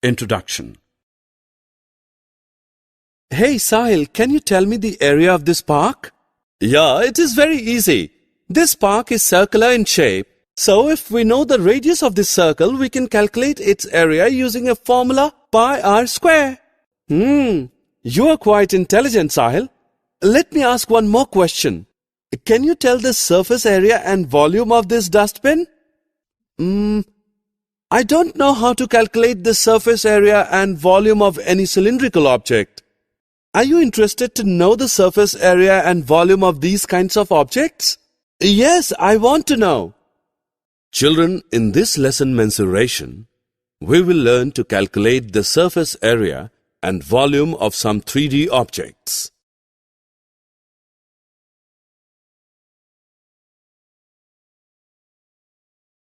Introduction. Hey Sahil, can you tell me the area of this park? Yeah, it is very easy. This park is circular in shape. So if we know the radius of this circle, we can calculate its area using a formula pi r square. You are quite intelligent, Sahil. Let me ask one more question. Can you tell the surface area and volume of this dustbin? I don't know how to calculate the surface area and volume of any cylindrical object. Are you interested to know the surface area and volume of these kinds of objects? Yes, I want to know. Children, in this lesson Mensuration, we will learn to calculate the surface area and volume of some 3D objects.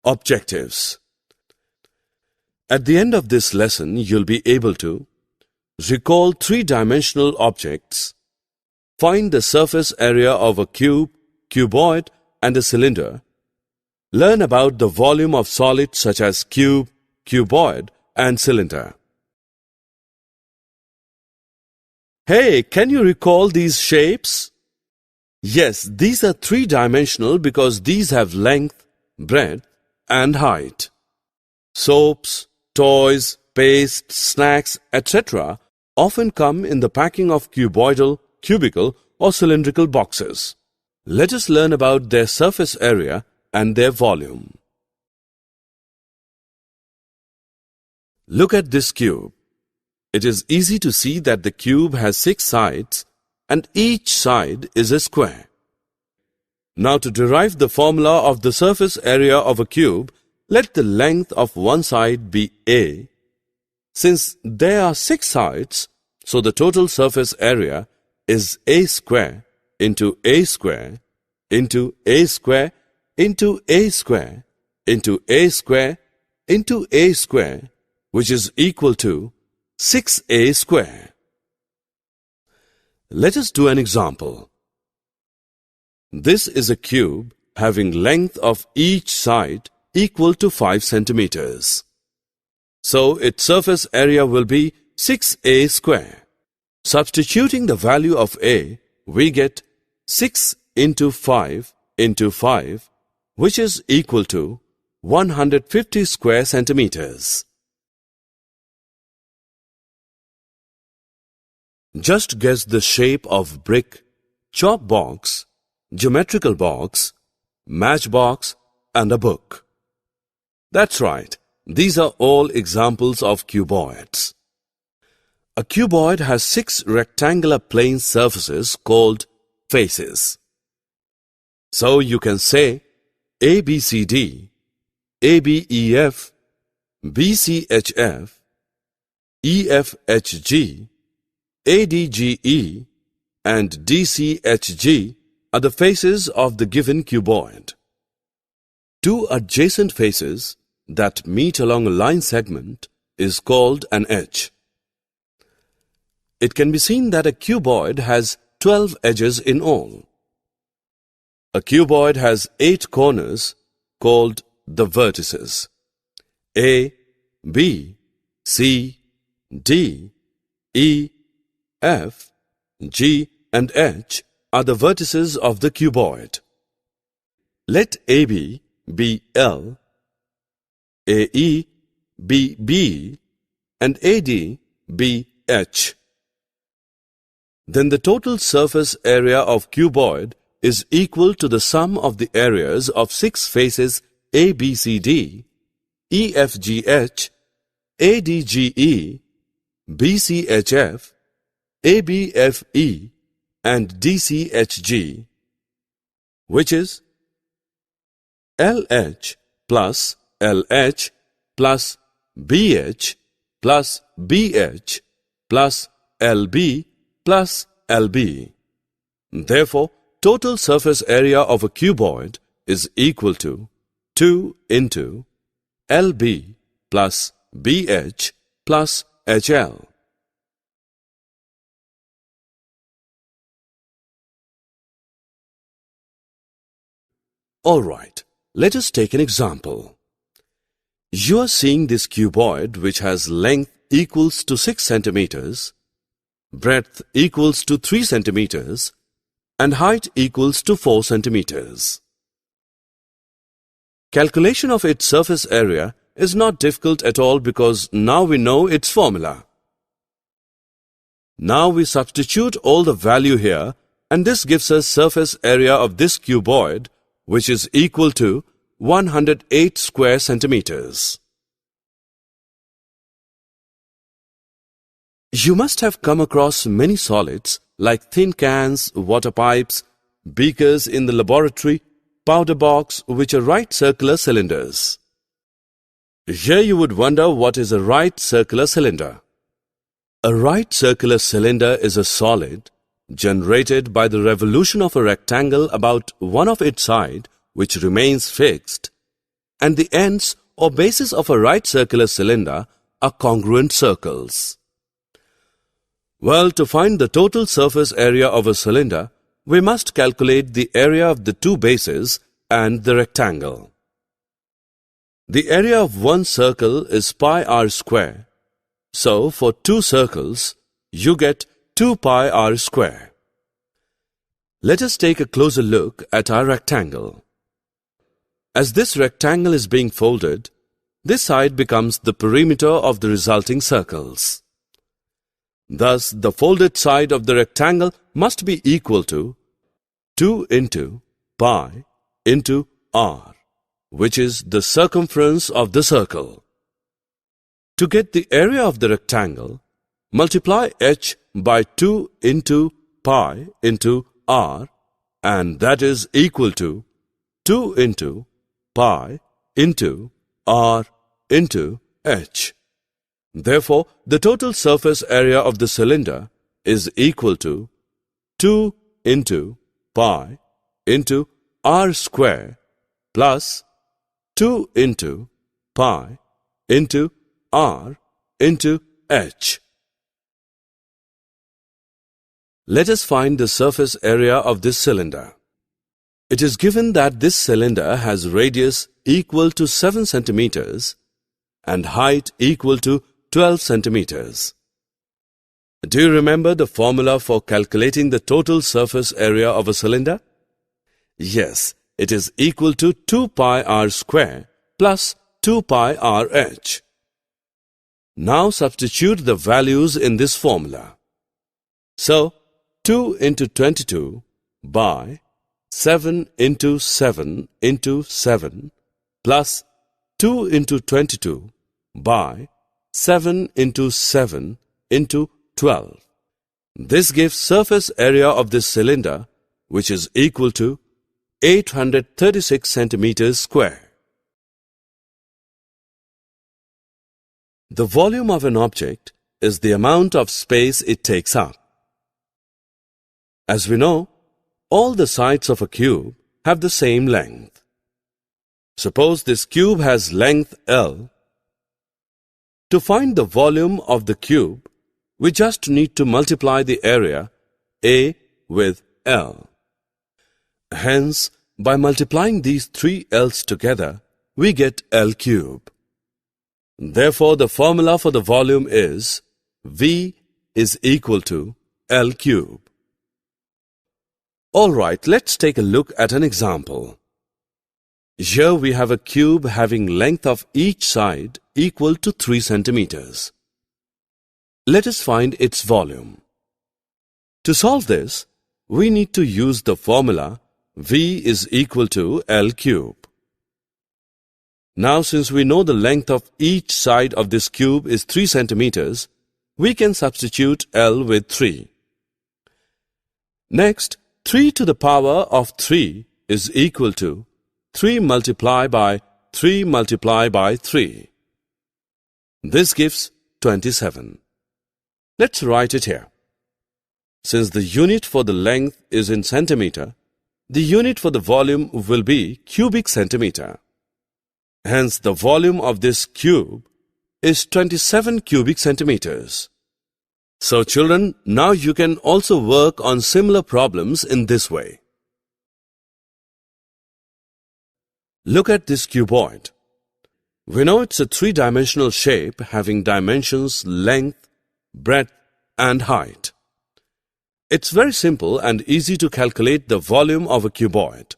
Objectives. At the end of this lesson, you'll be able to recall three-dimensional objects, find the surface area of a cube, cuboid, and a cylinder, learn about the volume of solids such as cube, cuboid, and cylinder. Hey, can you recall these shapes? Yes, these are three-dimensional because these have length, breadth, and height. Soaps, toys, paste, snacks, etc. often come in the packing of cuboidal, cubical, or cylindrical boxes. Let us learn about their surface area and their volume. Look at this cube. It is easy to see that the cube has 6 sides and each side is a square. Now to derive the formula of the surface area of a cube, let the length of one side be A. Since there are 6 sides, so the total surface area is A square into A square into A square into A square into A square into A square, which is equal to 6A square. Let us do an example. This is a cube having length of each side equal to 5 centimeters. So its surface area will be 6A square. Substituting the value of A, we get 6 into 5 into 5, which is equal to 150 square centimeters. Just guess the shape of brick, chalk box, geometrical box, matchbox, and a book. That's right. These are all examples of cuboids. A cuboid has 6 rectangular plane surfaces called faces. So you can say ABCD, ABEF, BCHF, EFHG, ADGE, and DCHG are the faces of the given cuboid. Two adjacent faces that meet along a line segment is called an edge. It can be seen that a cuboid has 12 edges in all. A cuboid has 8 corners called the vertices. A, B, C, D, E, F, G, and H are the vertices of the cuboid. Let AB be L, AE be B, and AD be H. Then the total surface area of cuboid is equal to the sum of the areas of 6 faces ABCD, EFGH, ADGE, BCHF, ABFE, and DCHG, which is LH plus LH plus BH plus BH plus LB plus LB. Therefore, total surface area of a cuboid is equal to 2 into LB plus BH plus HL. All right, let us take an example. You are seeing this cuboid which has length equals to 6 centimeters, breadth equals to 3 centimeters, and height equals to 4 centimeters. Calculation of its surface area is not difficult at all because now we know its formula. Now we substitute all the value here, and this gives us surface area of this cuboid which is equal to 108 square centimeters. You must have come across many solids like tin cans, water pipes, beakers in the laboratory, powder box, which are right circular cylinders. Here you would wonder what is a right circular cylinder. A right circular cylinder is a solid generated by the revolution of a rectangle about one of its sides which remains fixed, and the ends or bases of a right circular cylinder are congruent circles. Well, to find the total surface area of a cylinder, we must calculate the area of the two bases and the rectangle. The area of one circle is pi r square. So, for two circles, you get 2 pi r square. Let us take a closer look at our rectangle. As this rectangle is being folded, this side becomes the perimeter of the resulting circles. Thus, the folded side of the rectangle must be equal to 2 into pi into r, which is the circumference of the circle. To get the area of the rectangle, multiply h by 2 into pi into r, and that is equal to 2 into pi into r into h. Therefore, the total surface area of the cylinder is equal to 2 into pi into r square plus 2 into pi into r into h. Let us find the surface area of this cylinder. It is given that this cylinder has radius equal to 7 centimeters and height equal to 12 centimeters. Do you remember the formula for calculating the total surface area of a cylinder? Yes, it is equal to 2 pi r square plus 2 pi r h. Now substitute the values in this formula. So, 2 into 22 by 7 into 7 into 7 plus 2 into 22 by 7 into 7 into 12. This gives surface area of this cylinder which is equal to 836 centimeters square. The volume of an object is the amount of space it takes up. As we know, all the sides of a cube have the same length. Suppose this cube has length L. To find the volume of the cube, we just need to multiply the area A with L. Hence, by multiplying these three L's together, we get L cube. Therefore, the formula for the volume is V is equal to L cube. Alright, let's take a look at an example. Here we have a cube having length of each side equal to 3 centimeters. Let us find its volume. To solve this, we need to use the formula V is equal to L cube. Now, since we know the length of each side of this cube is 3 centimeters, we can substitute L with 3. Next, 3 to the power of 3 is equal to 3 multiplied by 3 multiplied by 3. This gives 27. Let's write it here. Since the unit for the length is in centimeter, the unit for the volume will be cubic centimeter. Hence, the volume of this cube is 27 cubic centimeters. So children, now you can also work on similar problems in this way. Look at this cuboid. We know it's a three-dimensional shape having dimensions length, breadth, and height. It's very simple and easy to calculate the volume of a cuboid.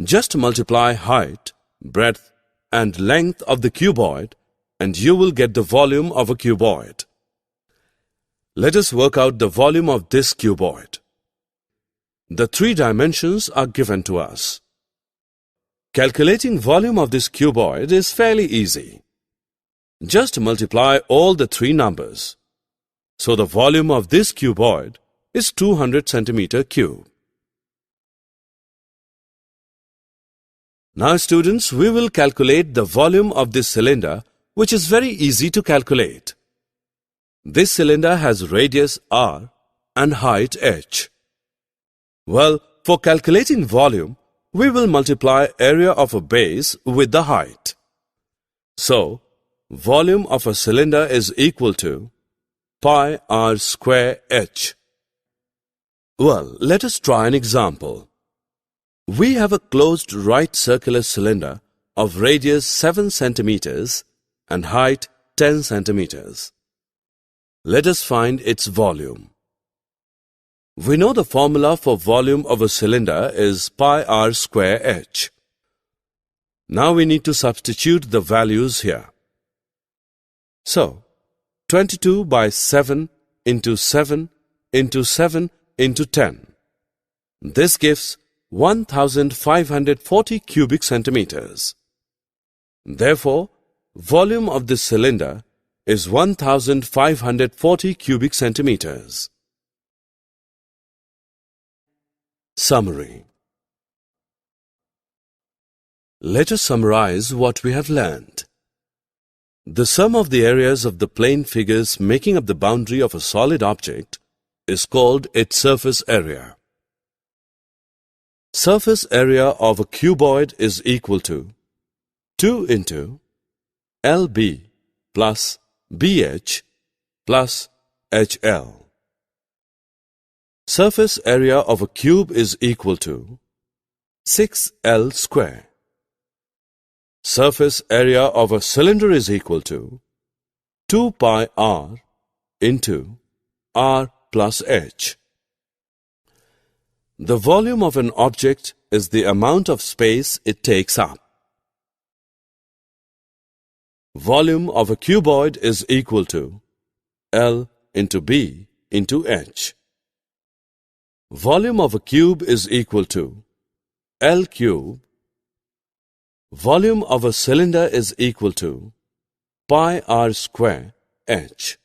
Just multiply height, breadth, and length of the cuboid and you will get the volume of a cuboid. Let us work out the volume of this cuboid. The three dimensions are given to us. Calculating volume of this cuboid is fairly easy. Just multiply all the three numbers. So the volume of this cuboid is 200 centimeter cube. Now students, we will calculate the volume of this cylinder, which is very easy to calculate. This cylinder has radius r and height h. Well, for calculating volume, we will multiply area of a base with the height. So, volume of a cylinder is equal to pi r square h. Well, let us try an example. We have a closed right circular cylinder of radius 7 centimeters and height 10 centimeters. Let us find its volume. We know the formula for volume of a cylinder is pi r square h. Now we need to substitute the values here. So, 22 by 7 into 7 into 7 into 10. This gives 1540 cubic centimeters. Therefore, volume of this cylinder is 1540 cubic centimeters. Summary. Let us summarize what we have learned. The sum of the areas of the plane figures making up the boundary of a solid object is called its surface area. Surface area of a cuboid is equal to 2 into LB plus BH plus HL. Surface area of a cube is equal to 6L square. Surface area of a cylinder is equal to 2 pi r into r plus h. The volume of an object is the amount of space it takes up. Volume of a cuboid is equal to L into B into H. Volume of a cube is equal to L cube. Volume of a cylinder is equal to pi r square H.